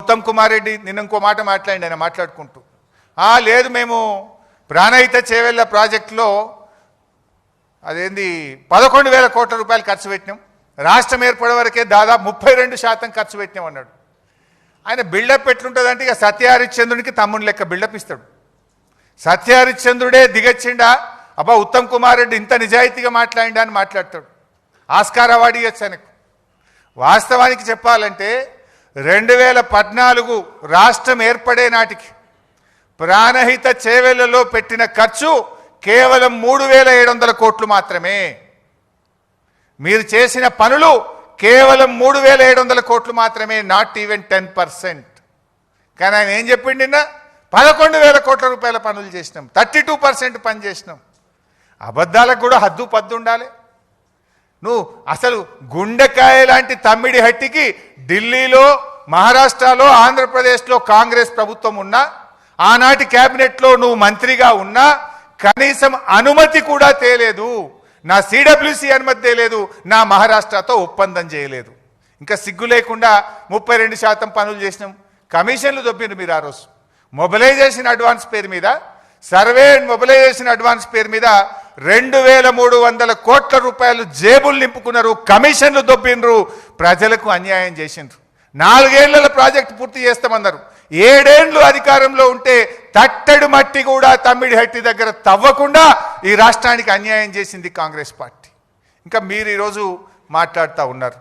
ఉత్తమ్ కుమార్ రెడ్డి నిన్న ఇంకో మాట మాట్లాడి ఆయన మాట్లాడుకుంటూ లేదు మేము ప్రాణహిత చేవెళ్ళ ప్రాజెక్టులో అదేంది 11,000 కోట్ల రూపాయలు ఖర్చు పెట్టినాం, రాష్ట్రం ఏర్పడే వరకే దాదాపు 32% ఖర్చు పెట్టినాం అన్నాడు. ఆయన బిల్డప్ ఎట్లుంటుందంటే ఇక సత్యహరిశ్చంద్రునికి తమ్ముని లెక్క బిల్డప్ ఇస్తాడు. సత్యహరిశ్చంద్రుడే దిగచ్చిండా, అబ్బా ఉత్తమ్ కుమార్ రెడ్డి ఇంత నిజాయితీగా మాట్లాడిండా అని మాట్లాడతాడు. ఆస్కార్ అవార్డు ఇవ్వచ్చు ఆయనకు. వాస్తవానికి చెప్పాలంటే 2014 రాష్ట్రం ఏర్పడే నాటికి ప్రాణహిత చేవెళ్లలో పెట్టిన ఖర్చు కేవలం 3,700 కోట్లు మాత్రమే. మీరు చేసిన పనులు కేవలం 3,700 కోట్లు మాత్రమే, నాట్ ఈవెన్ 10%. కానీ ఆయన ఏం చెప్పిండి నిన్న 11,000 కోట్ల రూపాయల పనులు చేసినాం, 32% పని చేసినాం. అబద్ధాలకు కూడా హద్దు పద్దు ఉండాలి. నువ్వు అసలు గుండెకాయ లాంటి తమ్మిడి హట్టికి ఢిల్లీలో, మహారాష్ట్రలో, ఆంధ్రప్రదేశ్లో కాంగ్రెస్ ప్రభుత్వం ఉన్నా, ఆనాటి క్యాబినెట్లో నువ్వు మంత్రిగా ఉన్నా కనీసం అనుమతి కూడా తేలేదు. నా సిడబ్ల్యూసి అనుమతి తేలేదు, నా మహారాష్ట్రతో ఒప్పందం చేయలేదు. ఇంకా సిగ్గు లేకుండా 32% పనులు చేసినాం. కమిషన్లు దొబ్బిండ్రు మీరు ఆ రోజు. మొబిలైజేషన్ అడ్వాన్స్ పేరు మీద, సర్వే అండ్ మొబిలైజేషన్ అడ్వాన్స్ పేరు మీద 2,300 కోట్ల రూపాయలు జేబులు నింపుకున్నారు, కమిషన్లు దొబ్బిండ్రు, ప్రజలకు అన్యాయం చేసిండ్రు. 4 ఏళ్ల ప్రాజెక్టు పూర్తి చేస్తామన్నారు. 7 ఏళ్లు అధికారంలో ఉంటే తట్టెడు మట్టి కూడా తమ్మిడి హట్టి దగ్గర తవ్వకుండా ఈ రాష్ట్రానికి అన్యాయం చేసింది కాంగ్రెస్ పార్టీ. ఇంకా మీరు ఈరోజు మాట్లాడుతూ ఉన్నారు.